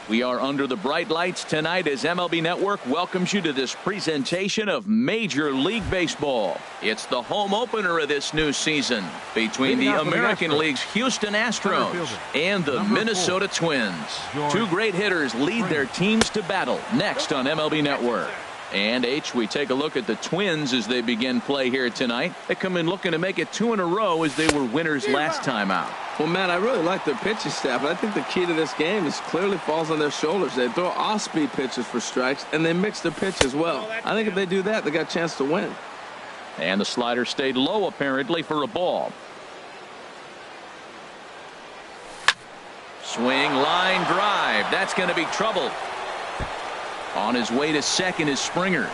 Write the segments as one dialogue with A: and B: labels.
A: We are under the bright lights tonight as MLB Network welcomes you to this presentation of Major League Baseball. It's the home opener of this new season between the American League's Houston Astros and the Minnesota Twins. Two great hitters lead their teams to battle next on MLB Network. And we take a look at the Twins as they begin play here tonight. They come in looking to make it 2 in a row as they were winners last time out.
B: Well, man, I really like their pitching staff, but I think the key to this game is clearly falls on their shoulders. They throw off-speed pitches for strikes, and they mix their pitch as well. I think if they do that, they got a chance to win.
A: And the slider stayed low, apparently, for a ball. Swing, line, drive. That's going to be trouble. On his way to second is Springer.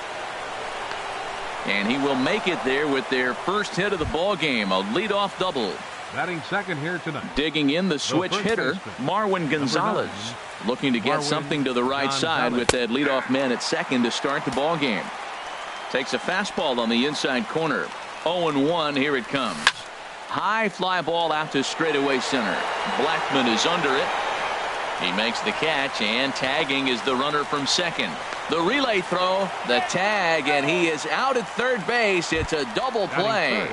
A: And he will make it there with their first hit of the ball game, a leadoff double.
C: Batting second here tonight.
A: Digging in the switch hitter, Marwin Gonzalez, looking to get something to the right side with that leadoff man at second to start the ball game. Takes a fastball on the inside corner. 0-1, here it comes. High fly ball out to straightaway center. Blackman is under it. He makes the catch, and tagging is the runner from second. The relay throw, the tag, and he is out at third base. It's a double play.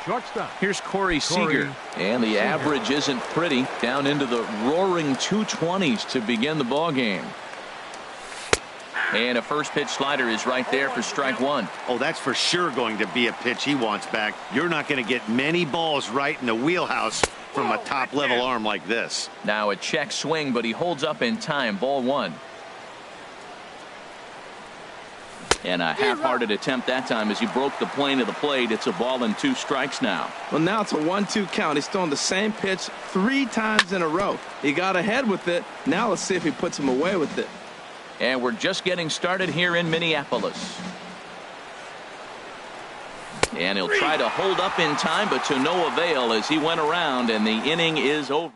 C: Shortstop.
A: Here's Corey Seager, and the average isn't pretty, down into the roaring 220s to begin the ball game. And a first pitch slider is right there for strike one.
D: Oh, that's for sure going to be a pitch he wants back. You're not going to get many balls right in the wheelhouse from a top level arm like this.
A: Now a check swing, but he holds up in time. Ball one. And a half-hearted attempt that time as he broke the plane of the plate. It's a ball and 2 strikes now.
B: Well, now it's a 1-2 count. He's throwing the same pitch 3 times in a row. He got ahead with it. Now let's see if he puts him away with it.
A: And we're just getting started here in Minneapolis. And he'll try to hold up in time, but to no avail as he went around, and the inning is over.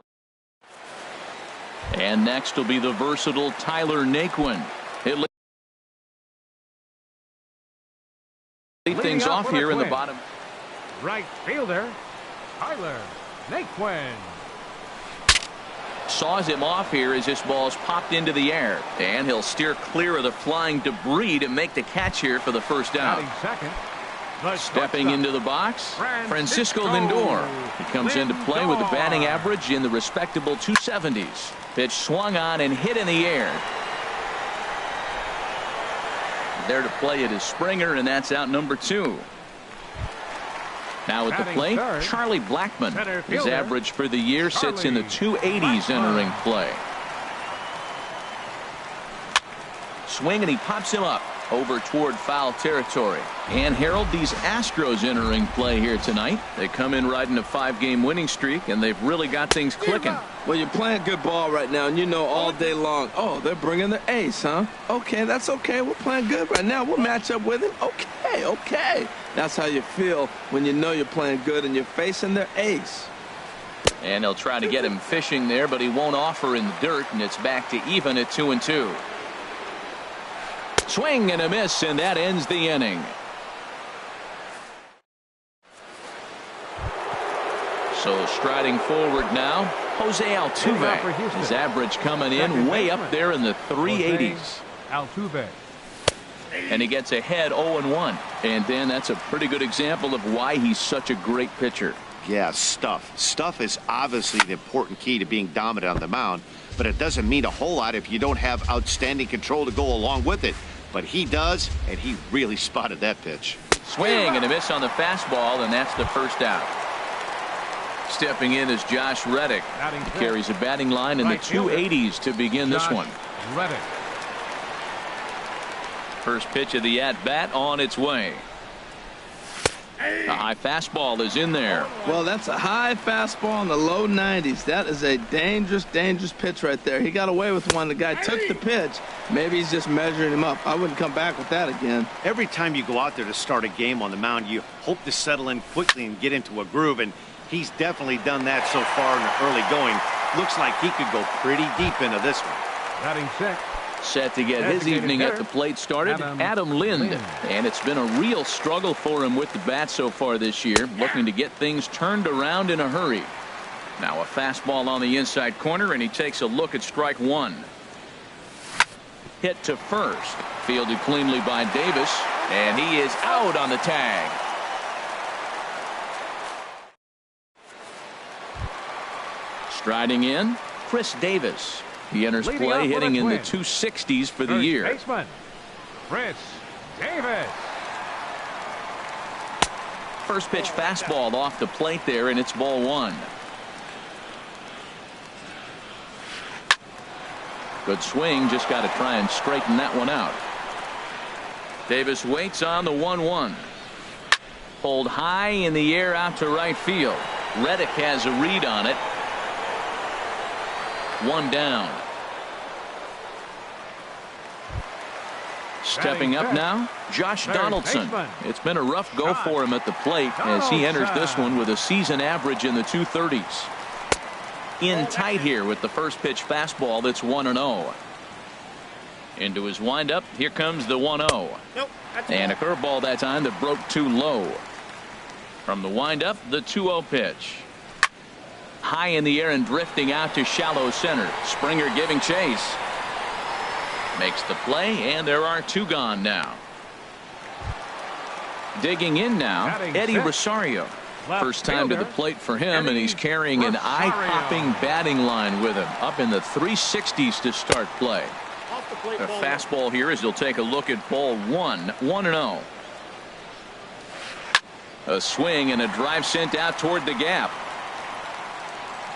A: And next will be the versatile Tyler Naquin. He'll lead things off here in the bottom.
C: Right fielder, Tyler Naquin.
A: Saws him off here as this ball's popped into the air. And he'll steer clear of the flying debris to make the catch here for the first out. Stepping into the box, Francisco Lindor. He comes into play with a batting average in the respectable 270s. Pitch swung on and hit in the air. There to play it is Springer, and that's out number 2. Now at the plate, Charlie Blackman. His average for the year sits in the 280s entering play. Swing, and he pops him up over toward foul territory. And Harold, these Astros entering play here tonight. They come in riding a 5-game winning streak, and they've really got things clicking.
B: Well, you're playing good ball right now, and you know all day long, oh, they're bringing their ace, huh? Okay, that's okay. We're playing good right now. We'll match up with him. Okay. That's how you feel when you know you're playing good and you're facing their ace.
A: And they'll try to get him fishing there, but he won't offer in the dirt, and it's back to even at 2-2. Swing and a miss, and that ends the inning. So striding forward now, Jose Altuve. His average coming in way up there in the 380s.
C: Altuve.
A: And he gets ahead 0-1. And then that's a pretty good example of why he's such a great pitcher.
D: Yeah, stuff. Stuff is obviously the important key to being dominant on the mound, but it doesn't mean a whole lot if you don't have outstanding control to go along with it. But he does, and he really spotted that pitch.
A: Swing and a miss on the fastball, and that's the first out. Stepping in is Josh Reddick. He carries a batting line in the 280s to begin this one.
C: Reddick.
A: First pitch of the at-bat on its way. A high fastball is in there.
B: Well, that's a high fastball in the low 90s. That is a dangerous pitch right there. He got away with one. The guy took the pitch. Maybe he's just measuring him up. I wouldn't come back with that again.
D: Every time you go out there to start a game on the mound, you hope to settle in quickly and get into a groove, and he's definitely done that so far in the early going. Looks like he could go pretty deep into this one.
C: Batting six.
A: Set to get his evening at the plate started, Adam Lind. And it's been a real struggle for him with the bat so far this year, looking to get things turned around in a hurry. Now a fastball on the inside corner, and he takes a look at strike one. hit to first. Fielded cleanly by Davis, and he is out on the tag. Striding in, Chris Davis. He enters play hitting in the 260s for the year.
C: Baseman, Chris Davis.
A: First pitch fastball off the plate there, and it's ball one. Good swing, just got to try and straighten that one out. Davis waits on the 1-1. Pulled high in the air out to right field. Reddick has a read on it. One down. Stepping up now, Josh Donaldson. It's been a rough go for him at the plate as he enters this one with a season average in the 230s. In tight here with the first pitch fastball that's 1-0. Into his windup, here comes the 1-0. And a curveball that time that broke too low. From the windup, the 2-0 pitch. High in the air and drifting out to shallow center. Springer giving chase. Makes the play, and there are two gone now. Digging in now, Eddie Rosario. First time to the plate for him, and he's carrying an eye-popping batting line with him. Up in the 360s to start play. A fastball here as he'll take a look at ball one. 1-0. A swing and a drive sent out toward the gap.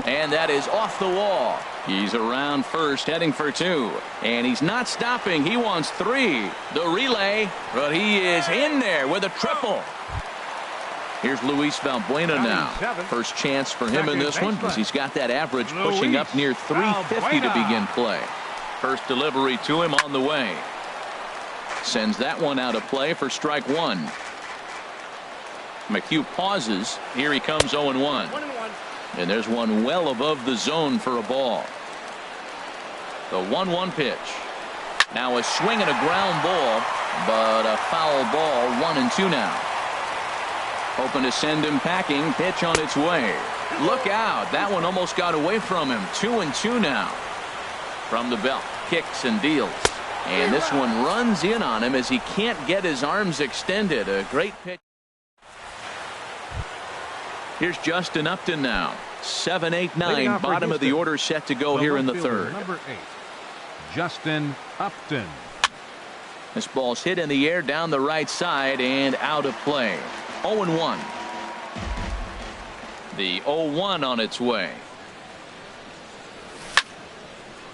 A: And that is off the wall. He's around first, heading for two. And he's not stopping. He wants three. The relay, but he is in there with a triple. Here's Luis Valbuena now. First chance for him in this one because he's got that average pushing up near 350 to begin play. First delivery to him on the way. Sends that one out of play for strike one. McHugh pauses. Here he comes 0-1. And there's one well above the zone for a ball. The 1-1 pitch. Now a swing and a ground ball, but a foul ball. 1-2 now. Hoping to send him packing. Pitch on its way. Look out. That one almost got away from him. 2-2 now. From the belt. Kicks and deals. And this one runs in on him as he can't get his arms extended. A great pitch. Here's Justin Upton now. 7-8-9. Bottom of the order set to go here in the third.
C: Number 8, Justin Upton.
A: This ball's hit in the air down the right side and out of play. 0-1. The 0-1 on its way.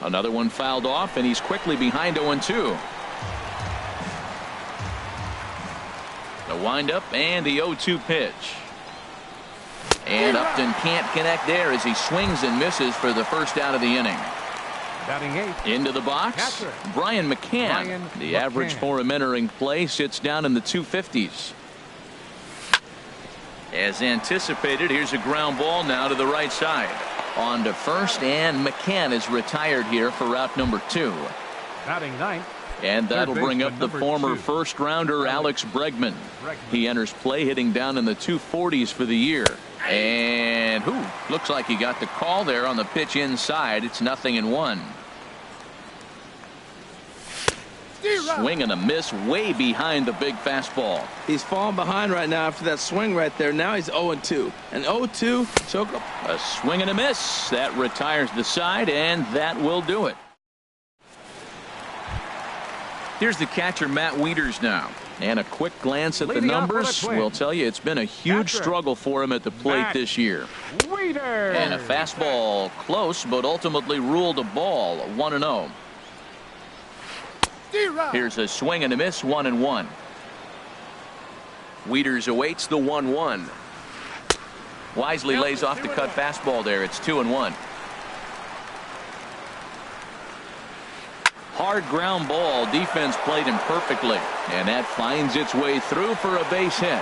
A: Another one fouled off, and he's quickly behind 0-2. The windup and the 0-2 pitch. And Upton can't connect there as he swings and misses for the first out of the inning.
C: Batting 8.
A: Into the box,
C: Catcher.
A: Brian McCann. The average for him entering play sits down in the 250s. As anticipated, here's a ground ball now to the right side. On to first, and McCann is retired here for route number 2.
C: Batting 9.
A: And that'll bring up the former
C: 2.
A: first rounder Alex Bregman. He enters play hitting down in the 240s for the year. And looks like he got the call there on the pitch inside. It's 0-1. Swing and a miss way behind the big fastball.
B: He's falling behind right now after that swing right there. Now he's 0-2. And 0-2, choke up.
A: A swing and a miss. That retires the side, and that will do it. Here's the catcher, Matt Wieters now. And a quick glance at the numbers will tell you it's been a huge struggle for him at the plate this year.
C: Wieters.
A: And a fastball close, but ultimately ruled a ball. 1-0. Here's a swing and a miss. 1-1. Wieters awaits the 1-1. Wisely lays off the cut fastball there. It's 2-1. Hard ground ball. Defense played him perfectly, and that finds its way through for a base hit.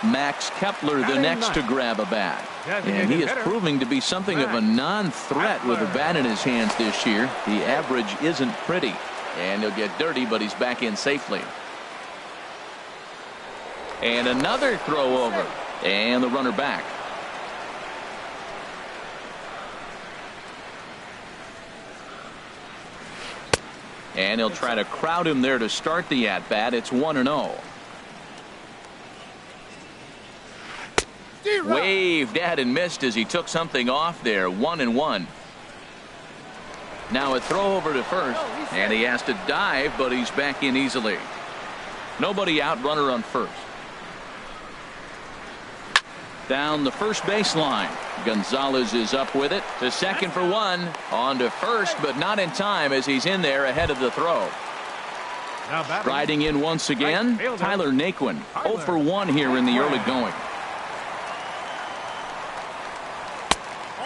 A: Max Kepler the next to grab a bat, and he is proving to be something of a non-threat with a bat in his hands this year. The average isn't pretty, and he'll get dirty, but he's back in safely. And another throw over, and the runner back. And he'll try to crowd him there to start the at-bat. It's 1-0. Waved at and missed as he took something off there. 1-1. Now a throw over to first, and he has to dive, but he's back in easily. Nobody out, runner on first. Down the first baseline. Gonzalez is up with it to second for one. On to first, but not in time as he's in there ahead of the throw. Riding in once again, Tyler Naquin. 0 for 1 here in the early going.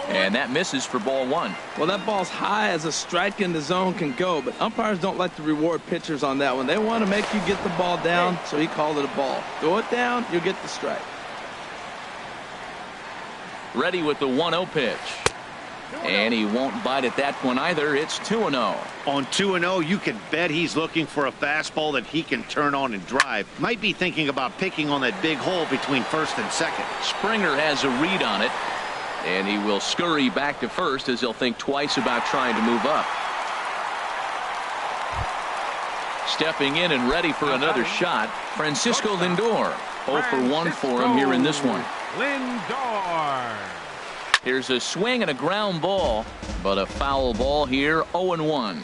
A: And that misses for ball one.
B: Well, that ball's high as a strike in the zone can go, but umpires don't like to reward pitchers on that one. They want to make you get the ball down, so he called it a ball. Throw it down, you'll get the strike.
A: Ready with the 1-0 pitch. And he won't bite at that one either. It's 2-0.
D: On 2-0, you can bet he's looking for a fastball that he can turn on and drive. Might be thinking about picking on that big hole between first and second.
A: Springer has a read on it. And he will scurry back to first as he'll think twice about trying to move up. Stepping in and ready for another shot, Francisco Lindor. 0 for 1 for him here in this one.
C: Lindor.
A: Here's a swing and a ground ball, but a foul ball here. 0-1.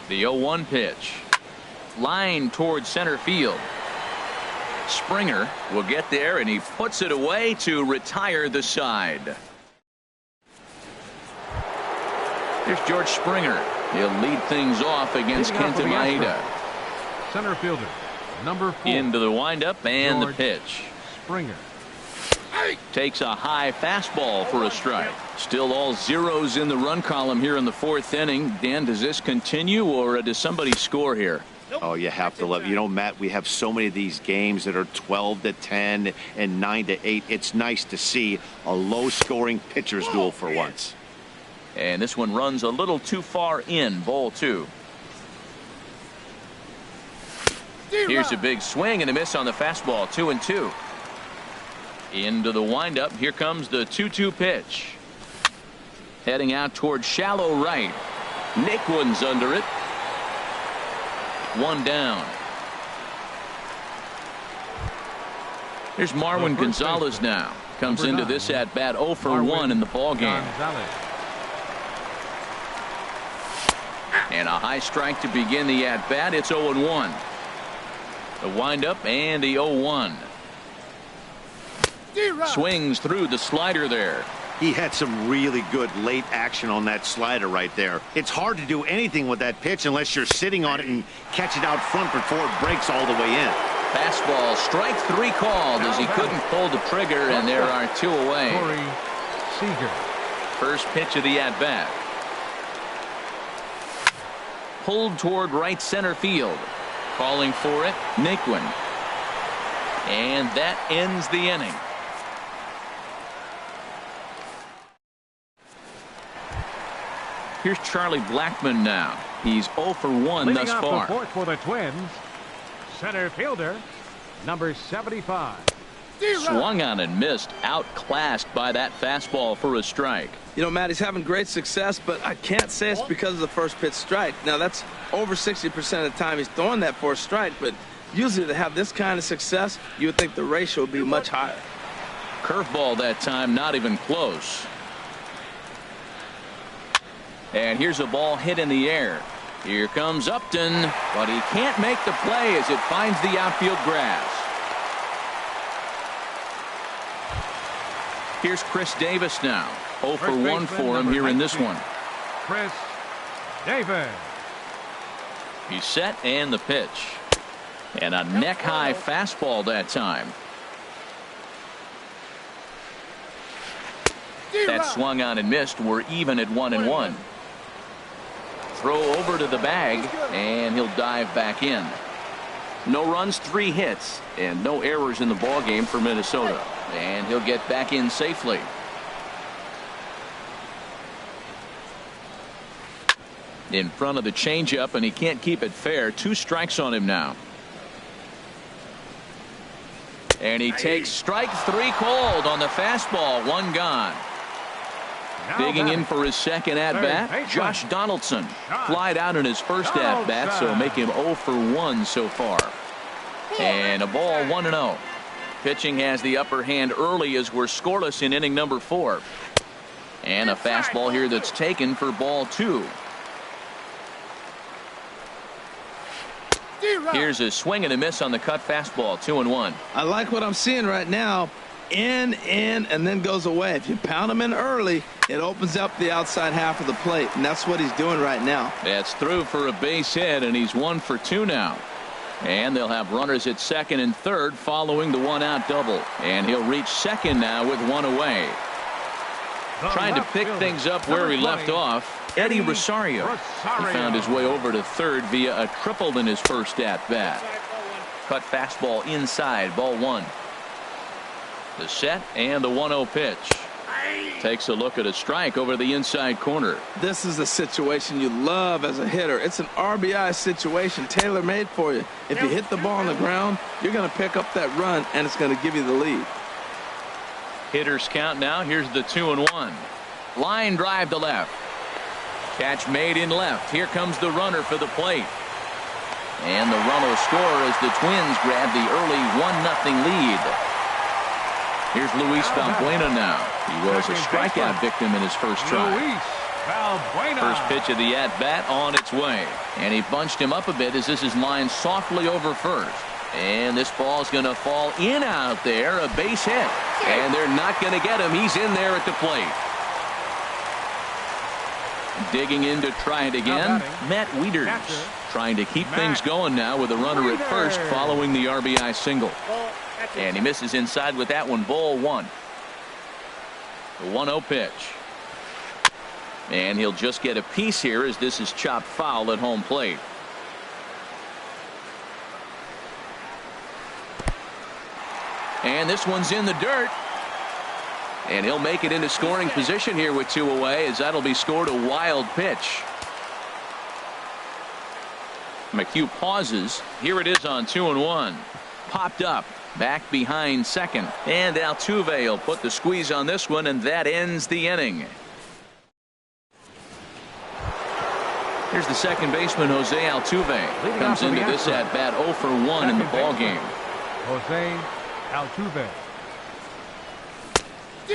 A: The 0-1 pitch. Line towards center field. Springer will get there, and he puts it away to retire the side. Here's George Springer. He'll lead things off against Kenta Maeda.
C: Center fielder, number 4.
A: Into the windup and
C: George
A: the pitch.
C: Springer.
A: Takes a high fastball for a strike. Still all zeros in the run column here in the 4th inning. Dan, does this continue, or does somebody score here?
D: Oh, you have to love. You know, Matt, we have so many of these games that are 12-10 and 9-8. It's nice to see a low-scoring pitcher's duel for once.
A: And this one runs a little too far in. Ball 2. Here's a big swing and a miss on the fastball. 2-2. Into the windup. Here comes the 2-2 pitch. Heading out towards shallow right. Naquin's under it. 1 down. Here's Marwin Gonzalez now. Comes into this at bat 0 for 1 in the ball game. And a high strike to begin the at bat. It's 0-1. The windup and the 0-1. Swings through the slider there.
D: He had some really good late action on that slider right there. It's hard to do anything with that pitch unless you're sitting on it and catch it out front before it breaks all the way in.
A: Fastball, strike 3 called as he couldn't pull the trigger, and there are 2 away. First pitch of the at-bat. Pulled toward right center field. Calling for it, Naquin. And that ends the inning. Here's Charlie Blackmon now. He's 0 for 1 thus far.
C: The 4th for the Twins, center fielder, number 75.
A: Swung on and missed. Outclassed by that fastball for a strike.
B: You know, Matt, he's having great success, but I can't say it's because of the first pitch strike. Now, that's over 60% of the time he's throwing that for a strike, but usually to have this kind of success, you would think the ratio would be much higher.
A: Curveball that time, not even close. And here's a ball hit in the air. Here comes Upton, but he can't make the play as it finds the outfield grass. Here's Chris Davis now. 0 for 1 for him here in this one.
C: Chris Davis.
A: He's set and the pitch. And a neck-high fastball that time. That swung on and missed. We're even at 1-1. Throw over to the bag, and he'll dive back in. No runs, 3 hits, and no errors in the ball game for Minnesota. And he'll get back in safely. In front of the changeup, and he can't keep it fair. 2 strikes on him now. And he takes strike 3 called on the fastball. 1 gone. Digging in for his second at-bat, Josh Donaldson. Flied out in his first at-bat, so make him 0 for 1 so far. And a ball 1-0. Pitching has the upper hand early as we're scoreless in inning number 4. And a fastball here that's taken for ball 2. Here's a swing and a miss on the cut fastball, 2-1.
B: I like what I'm seeing right now. In, and then goes away. If you pound him in early, it opens up the outside half of the plate, and that's what he's doing right now.
A: That's through for a base hit, and he's 1 for 2 now. And they'll have runners at second and third following the 1-out double. And he'll reach second now with 1 away. Trying to pick things up where he left off, Eddie Rosario. He found his way over to third via a triple in his first at-bat. Cut fastball inside, ball 1. The set and the 1-0 pitch. Takes a look at a strike over the inside corner.
B: This is a situation you love as a hitter. It's an RBI situation tailor-made for you. If you hit the ball on the ground, you're going to pick up that run, and it's going to give you the lead.
A: Hitters count now. Here's the 2-1. Line drive to left. Catch made in left. Here comes the runner for the plate. And the run will score as the Twins grab the early 1-0 lead. Here's Luis Valbuena now. He was a strikeout victim in his first try. First pitch of the at-bat on its way. And he bunched him up a bit as this is lined softly over first. And this ball's going to fall in out there, a base hit. And they're not going to get him. He's in there at the plate. Digging in to try it again, Matt Wieters. Trying to keep things going now with a runner at first following the RBI single. And he misses inside with that one, ball 1. The 1-0 pitch. And he'll just get a piece here as this is chopped foul at home plate. And this one's in the dirt. And he'll make it into scoring position here with 2 away as that'll be scored a wild pitch. McHugh pauses. Here it is on 2-1. Popped up. Back behind second. And Altuve will put the squeeze on this one, and that ends the inning. Here's the second baseman, Jose Altuve. Comes into this at-bat 0 for 1 in the ballgame.
C: Jose Altuve.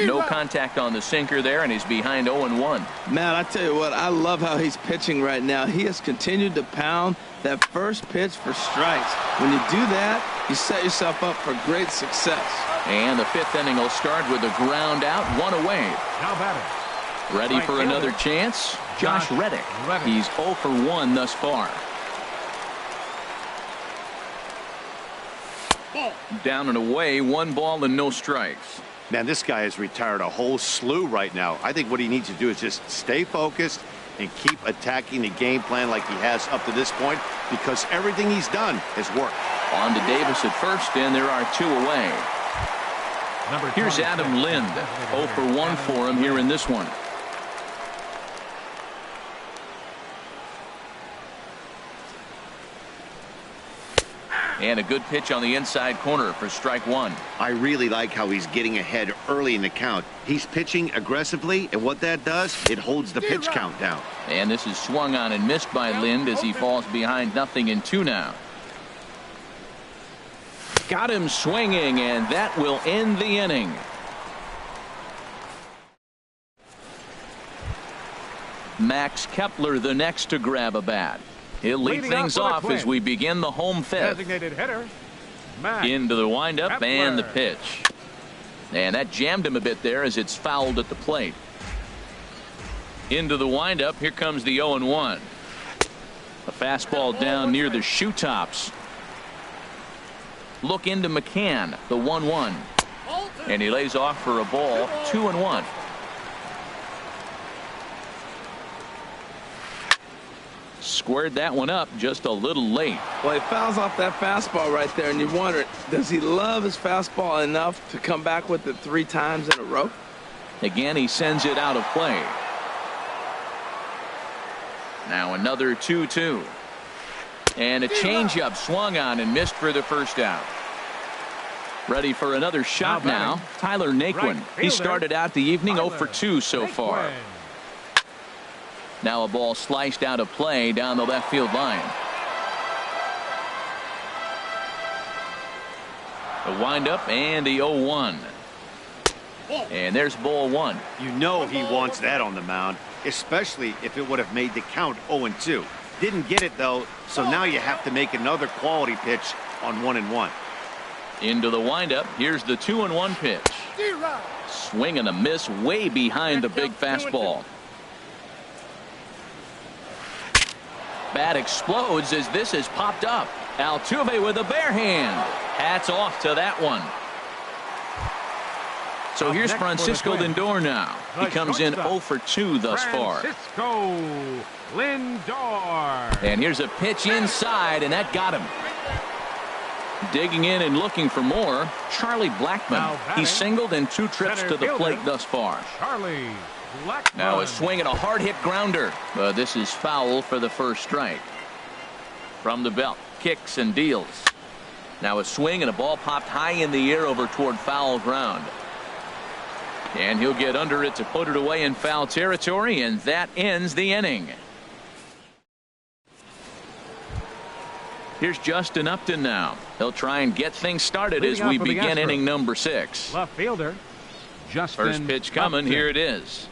A: No contact on the sinker there, and he's behind 0-1.
B: Matt, I tell you what, I love how he's pitching right now. He has continued to pound that first pitch for strikes. When you do that, you set yourself up for great success.
A: And the 5th inning will start with a ground out, 1 away.
C: Now batter.
A: Ready for another chance? Josh Reddick. He's 0 for 1 thus far. Down and away, 1 ball and no strikes.
D: Man, this guy has retired a whole slew right now. I think what he needs to do is just stay focused and keep attacking the game plan like he has up to this point, because everything he's done has worked.
A: On to Davis at first, and there are 2 away. Here's Adam Lind. 0 for 1 for him here in this one. And a good pitch on the inside corner for strike 1.
D: I really like how he's getting ahead early in the count. He's pitching aggressively, and what that does, it holds the pitch count down.
A: And this is swung on and missed by Lind as he falls behind 0-2 now. Got him swinging, and that will end the inning. Max Kepler the next to grab a bat. He'll lead things off as we begin the home 5th.
C: Designated hitter, Max
A: Into the windup
C: Kepler.
A: and the pitch. And that jammed him a bit there as it's fouled at the plate. Into the windup. Here comes the 0-1. A fastball down near the shoe tops. Look into McCann, the 1-1. And he lays off for a ball, 2-1. Squared that one up just a little late.
B: Well, he fouls off that fastball right there, and you wonder, does he love his fastball enough to come back with it 3 times in a row?
A: Again, he sends it out of play. Now another 2-2. And a changeup swung on and missed for the first out. Ready for another shot now. Tyler Naquin. He started out the evening 0 for 2 so far. Now a ball sliced out of play down the left field line. The windup and the 0-1. And there's ball 1.
D: You know he wants that on the mound, especially if it would have made the count 0-2. Didn't get it, though, so now you have to make another quality pitch on 1-1.
A: Into the windup. Here's the 2-1 pitch. Swing and a miss way behind the big fastball. Bat explodes as this has popped up. Altuve with a bare hand. Hats off to that one. So here's Francisco Lindor now. He comes in 0 for 2 thus far.
C: Francisco Lindor.
A: And here's a pitch inside, and that got him. Digging in and looking for more, Charlie Blackmon. He's singled in 2 trips to the plate thus far.
C: Charlie Blackmon.
A: Now a swing and a hard hit grounder. But this is foul for the first strike. From the belt, kicks and deals. Now a swing and a ball popped high in the air over toward foul ground. And he'll get under it to put it away in foul territory, and that ends the inning. Here's Justin Upton now. He'll try and get things started as we begin inning number 6.
C: Left fielder, Justin
A: First pitch coming.
C: Upton.
A: Here it is.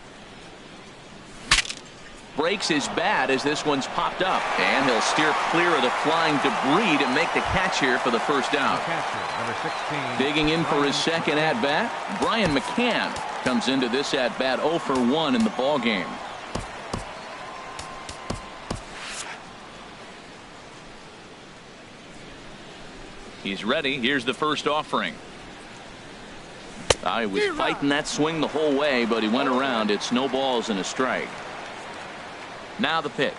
A: Breaks his bat as this one's popped up, and he'll steer clear of the flying debris to make the catch here for the first out.
C: Catcher, number 16.
A: Digging in for his second at bat, Brian McCann comes into this at bat 0 for 1 in the ball game. He's ready. Here's the first offering. He was fighting that swing the whole way, but he went around. It's no balls and a strike. Now the pitch.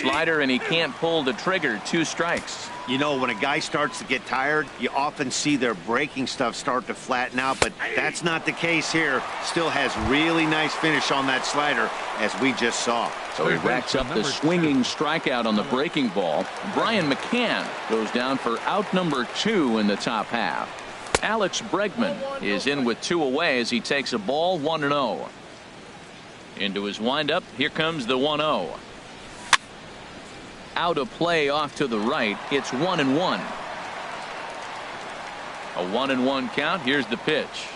A: Slider, and he can't pull the trigger. 2 strikes.
D: You know, when a guy starts to get tired, you often see their breaking stuff start to flatten out, but that's not the case here. Still has really nice finish on that slider, as we just saw.
A: So he racks up the swinging strikeout on the breaking ball. Brian McCann goes down for out number 2 in the top half. Alex Bregman is in with 2 away as he takes a ball 1-0. Into his windup. Here comes the 1-0. Out of play off to the right. It's 1-1. A 1-1 count. Here's the pitch.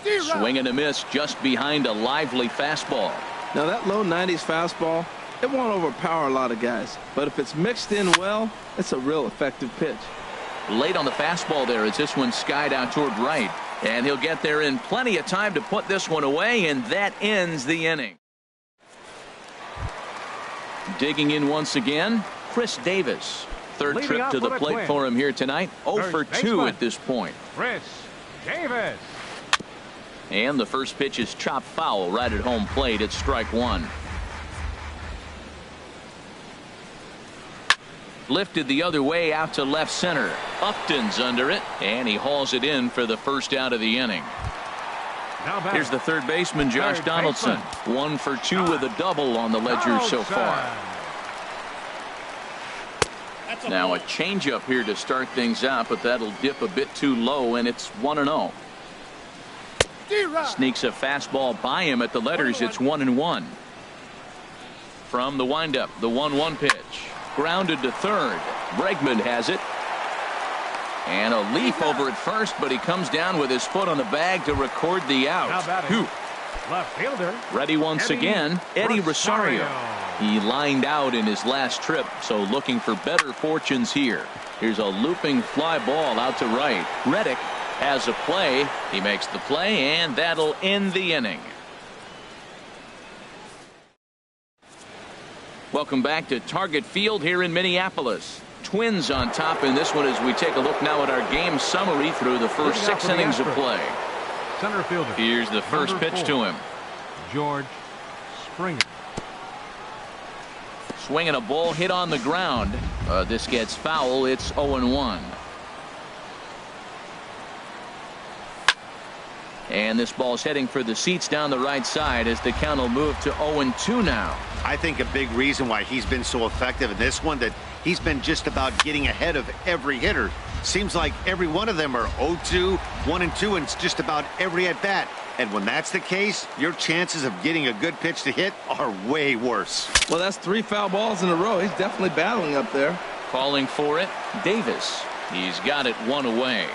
A: Swing and a miss just behind a lively fastball.
B: Now that low 90s fastball, it won't overpower a lot of guys, but if it's mixed in well, it's a real effective pitch.
A: Late on the fastball there as this one skied out toward right, and he'll get there in plenty of time to put this one away, and that ends the inning. Digging in once again, Chris Davis. Third trip to the plate for him here tonight. 0 for 2 at this point.
C: Chris Davis.
A: And the first pitch is chopped foul right at home plate. It's strike 1. Lifted the other way out to left center. Upton's under it, and he hauls it in for the first out of the inning. Here's the third baseman, Josh Donaldson. 1 for 2 with a double on the ledger so far. Now a changeup here to start things out, but that'll dip a bit too low, and it's 1-0. Sneaks a fastball by him at the letters. It's 1-1. From the windup, the 1-1 pitch. Grounded to third. Bregman has it. And a leap over at first, but he comes down with his foot on the bag to record the out.
C: Left fielder.
A: Ready once again, Eddie Rosario. He lined out in his last trip, so looking for better fortunes here. Here's a looping fly ball out to right. Reddick has a play. He makes the play, and that'll end the inning. Welcome back to Target Field here in Minneapolis. Twins on top in this one as we take a look now at our game summary through the first 6 innings of play.
C: Center fielder.
A: Here's the first pitch to him.
C: George Springer.
A: Swinging a ball hit on the ground. This gets foul. It's 0-1. And this ball's heading for the seats down the right side as the count will move to 0-2 now.
D: I think a big reason why he's been so effective in this one that he's been just about getting ahead of every hitter. Seems like every one of them are 0-2, 1-2, and it's just about every at-bat. And when that's the case, your chances of getting a good pitch to hit are way worse.
B: Well, that's 3 foul balls in a row. He's definitely battling up there.
A: Calling for it, Davis. He's got it 1 away.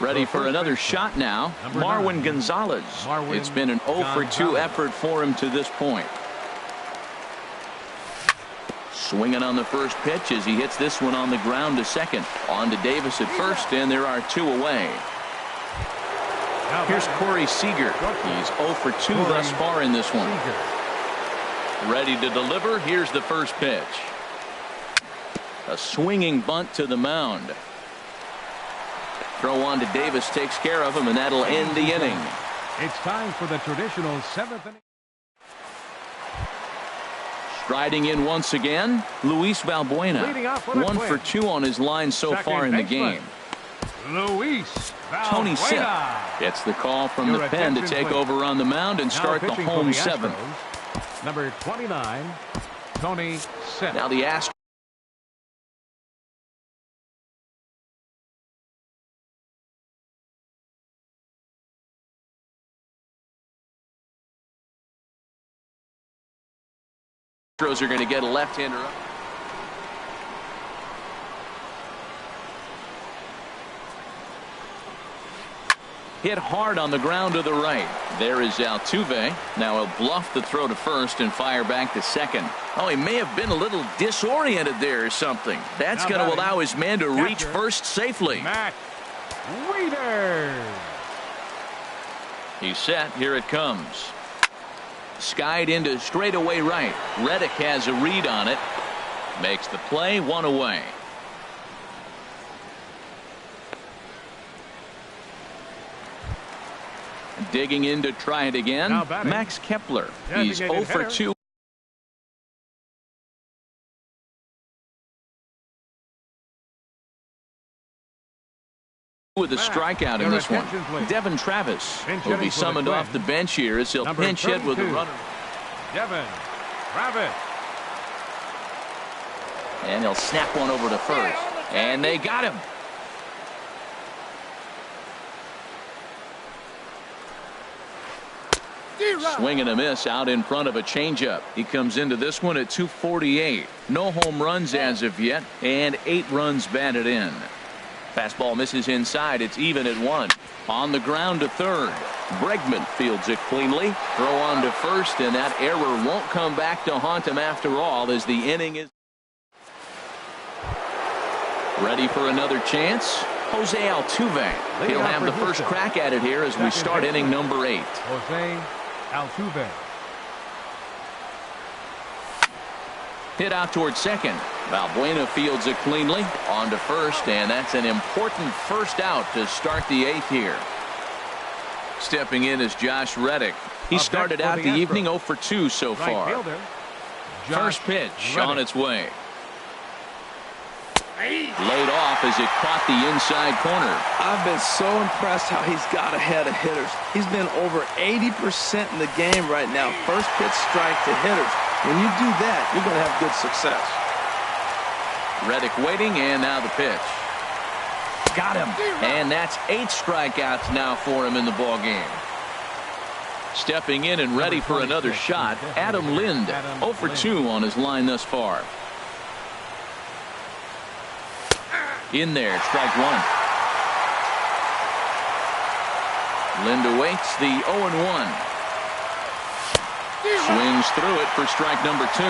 A: Ready for another shot now, Marwin Gonzalez. It's been an 0-for-2 effort for him to this point. Swinging on the first pitch as he hits this one on the ground to second. On to Davis at first, and there are 2 away. Here's Corey Seager. He's 0-for-2 thus far in this one. Ready to deliver. Here's the first pitch. A swinging bunt to the mound. Throw on to Davis takes care of him, and that'll end the inning.
C: It's time for the traditional 7th inning.
A: Striding in once again, Luis Valbuena. 1-for-2 on his line so far in the game.
C: Luis
A: Tony Sipp
C: Valbuena
A: gets the call from the pen to take over on the mound and start the home 7th.
C: Number 29, Tony Sipp.
A: Now the Astros are going to get a left-hander up. Hit hard on the ground to the right. There is Altuve. Now he'll bluff the throw to first and fire back to second. Oh, he may have been a little disoriented there or something. That's going to allow his man to reach first safely.
C: Matt Wieters.
A: He's set. Here it comes. Skied into straightaway right. Reddick has a read on it. Makes the play, 1 away. Digging in to try it again. Max Kepler. He's 0-for-2. With a strikeout in this one. Devin Travis will be summoned off the bench here as he'll pinch hit with a runner.
C: Devin Travis.
A: And he'll snap one over to first. And they got him. Swing and a miss out in front of a changeup. He comes into this one at 248. No home runs as of yet, and 8 runs batted in. Fastball misses inside. It's even at 1. On the ground to third. Bregman fields it cleanly. Throw on to first, and that error won't come back to haunt him after all as the inning is ready for another chance. Jose Altuve. He'll have the first crack at it here as we start inning number 8.
C: Jose Altuve.
A: Hit out towards second. Valbuena fields it cleanly. On to first, and that's an important first out to start the 8th here. Stepping in is Josh Reddick. He started out the evening 0-for-2 so far. First pitch on its way. Laid off as it caught the inside corner.
B: I've been so impressed how he's got ahead of hitters. He's been over 80% in the game right now. First pitch strike to hitters. When you do that, you're going to have good success.
A: Reddick waiting, and now the pitch. Got him. And that's 8 strikeouts now for him in the ball game. Stepping in and ready for another shot, Adam Lind. 0-for-2 on his line thus far. In there, strike 1. Lind awaits the 0-1. Swings through it for strike number 2.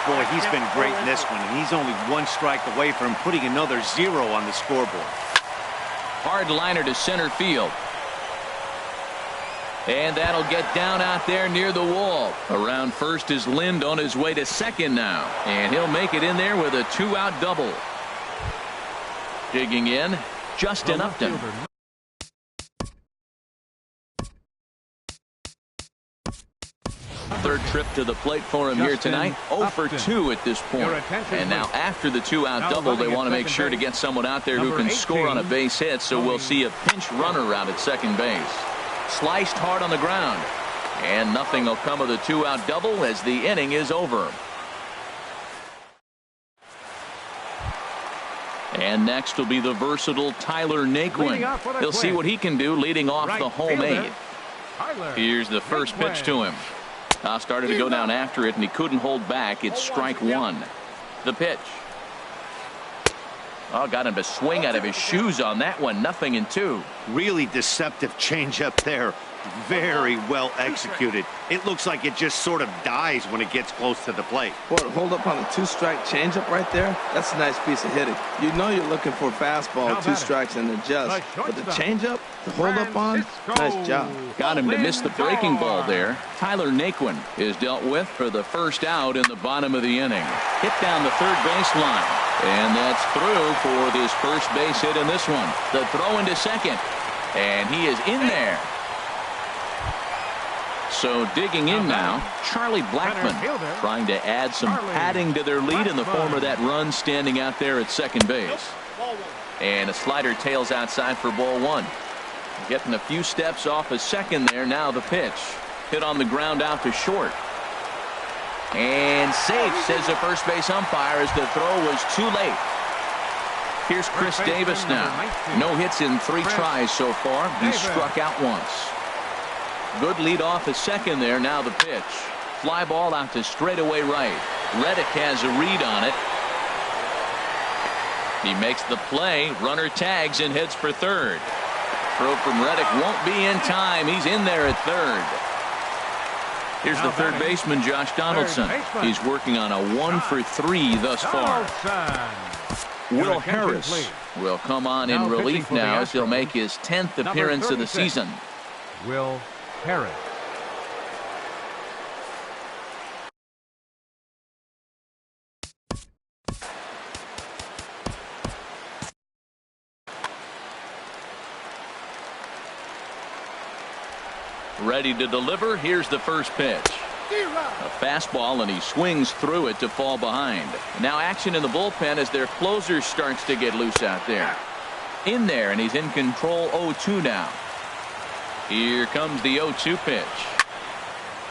D: Boy, he's been great in this one, and he's only 1 strike away from putting another 0 on the scoreboard.
A: Hard liner to center field. And that'll get down out there near the wall. Around first is Lind on his way to second now. And he'll make it in there with a 2-out double. Digging in, Justin Upton. Third trip to the plate for him here tonight. 0-for-2 at this point. And now after the 2-out double, they want to make sure to get someone out there who can score on a base hit, so we'll see a pinch runner out at second base. Sliced hard on the ground. And nothing will come of the 2-out double as the inning is over. And next will be the versatile Tyler Naquin. He'll see what he can do leading off the home 8. Here's the first pitch to him. Started to go down after it, and he couldn't hold back. It's strike 1. The pitch. Got him to swing out of his shoes on that one. 0-2.
D: Really deceptive changeup there. Very well executed. It looks like it just sort of dies when it gets close to the plate.
B: Boy, to hold up on a 2-strike changeup right there, that's a nice piece of hitting. You know you're looking for a fastball, 2 strikes and adjust. But the changeup to hold up on, nice job.
A: Got him to miss the breaking ball there. Tyler Naquin is dealt with for the first out in the bottom of the inning. Hit down the third baseline. And that's through for his first base hit in this one. The throw into second. And he is in there. So digging in now, Charlie Blackmon trying to add some padding to their lead in the form of that run standing out there at second base. And a slider tails outside for ball 1. Getting a few steps off a second there. Now the pitch. Hit on the ground out to short. And safe, says the first base umpire, as the throw was too late. Here's Chris Davis now. No hits in 3 tries so far. He struck out once. Good lead off a second there. Now the pitch. Fly ball out to straightaway right. Reddick has a read on it. He makes the play. Runner tags and heads for third. Throw from Reddick won't be in time. He's in there at third. Here's the third baseman, Josh Donaldson. He's working on a 1-for-3 thus far. Will Harris will come on in relief now as he'll make his 10th appearance of the season.
C: Will Harris.
A: Ready to deliver. Here's the first pitch. A fastball, and he swings through it to fall behind. Now action in the bullpen as their closer starts to get loose out there. In there, and he's in control. 0-2 now. Here comes the 0-2 pitch.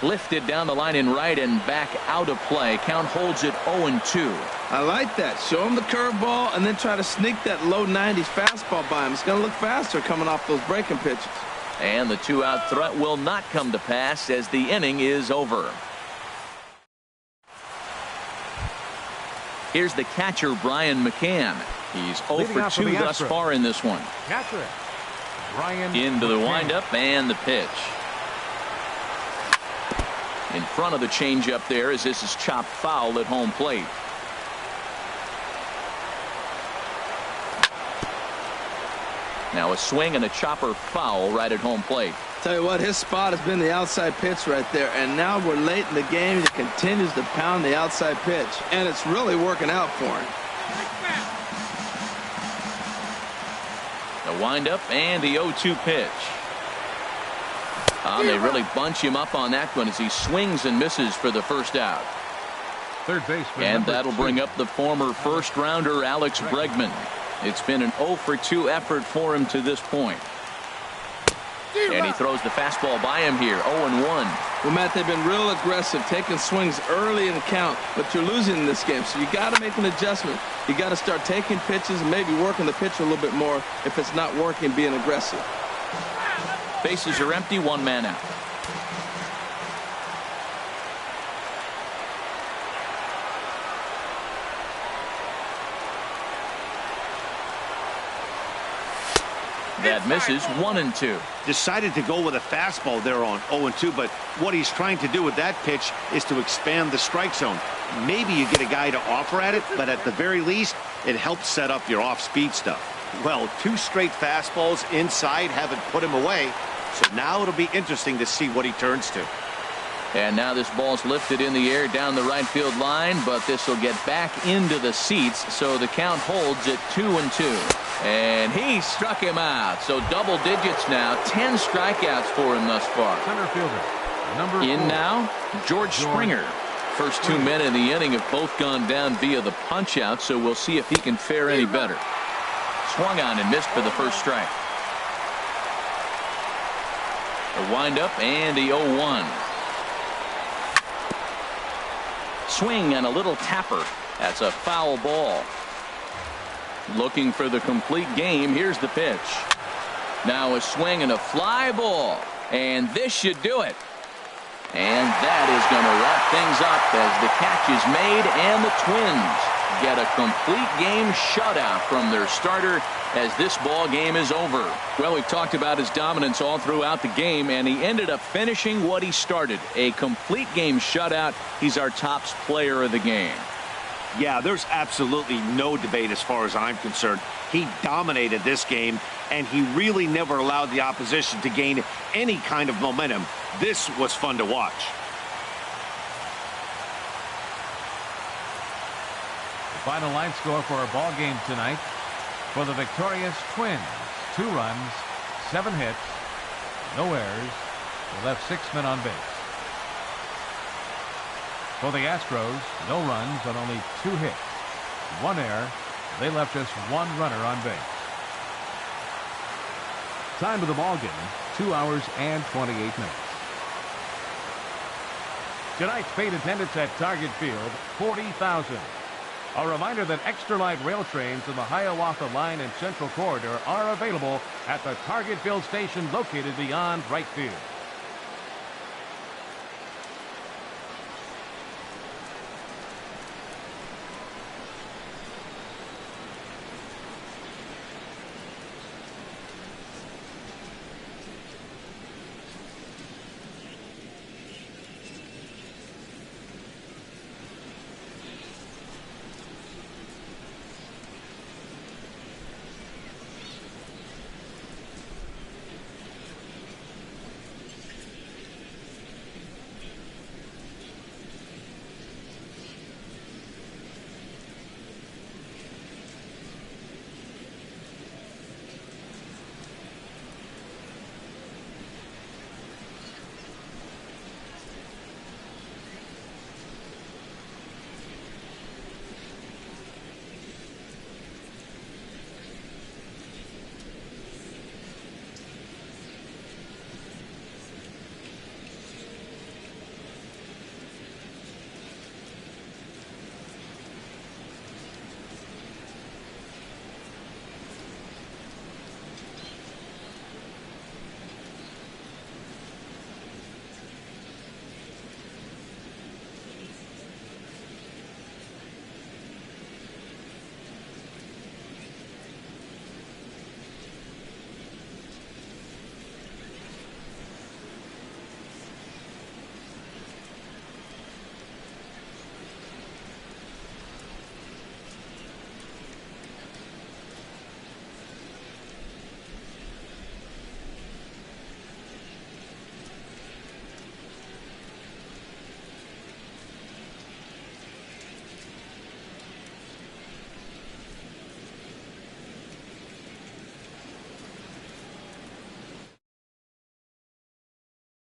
A: Lifted down the line in right and back out of play. Count holds it 0-2.
B: I like that. Show him the curveball and then try to sneak that low 90s fastball by him. It's going to look faster coming off those breaking pitches.
A: And the 2-out threat will not come to pass as the inning is over. Here's the catcher, Brian McCann. He's 0-for-2 thus far in this one.
C: Catcher, Brian
A: into the
C: McCann.
A: windup and the pitch. In front of the changeup there as this is chopped foul at home plate. Now a swing and a chopper foul right at home plate.
B: Tell you what, his spot has been the outside pitch right there, and now we're late in the game. He continues to pound the outside pitch, and it's really working out for him.
A: The windup and the 0-2 pitch. They really bunch him up on that one as he swings and misses for the first out.
C: Third baseman.
A: And that'll bring up the former first rounder Alex Bregman. It's been an 0-for-2 effort for him to this point. And he throws the fastball by him here. 0-1.
B: Well, Matt, they've been real aggressive, taking swings early in the count, but you're losing in this game, so you got to make an adjustment. You got to start taking pitches and maybe working the pitcher a little bit more if it's not working, being aggressive.
A: Bases are empty, 1 man out. That misses. 1-2.
D: Decided to go with a fastball there on 0-2, but what he's trying to do with that pitch is to expand the strike zone. Maybe you get a guy to offer at it, but at the very least, it helps set up your off-speed stuff. Well, 2 straight fastballs inside haven't put him away, so now it'll be interesting to see what he turns to.
A: And now this ball's lifted in the air down the right field line, but this will get back into the seats, so the count holds at 2-2. And he struck him out. So double digits now. 10 strikeouts for him thus far.
C: Center fielder, number
A: in
C: 4.
A: now, George Springer. First 2 men in the inning have both gone down via the punch out, so we'll see if he can fare any better. Swung on and missed for the first strike. A windup and the 0-1. Swing and a little tapper. That's a foul ball. Looking for the complete game. Here's the pitch. Now a swing and a fly ball. And this should do it. And that is going to wrap things up as the catch is made, and the Twins get a complete game shutout from their starter as this ball game is over. Well, we've talked about his dominance all throughout the game, and he ended up finishing what he started. A complete game shutout. He's our top player of the game.
D: Yeah, there's absolutely no debate as far as I'm concerned. He dominated this game, and he really never allowed the opposition to gain any kind of momentum. This was fun to watch.
C: The final line score for our ball game tonight. For the victorious Twins, 2 runs, 7 hits, no errors. They left 6 men on base. For the Astros, no runs on only 2 hits, 1 error. They left just 1 runner on base. Time of the ball game, 2 hours and 28 minutes. Tonight's paid attendance at Target Field, 40,000. A reminder that extra light rail trains in the Hiawatha Line and Central Corridor are available at the Target Field station located beyond right field.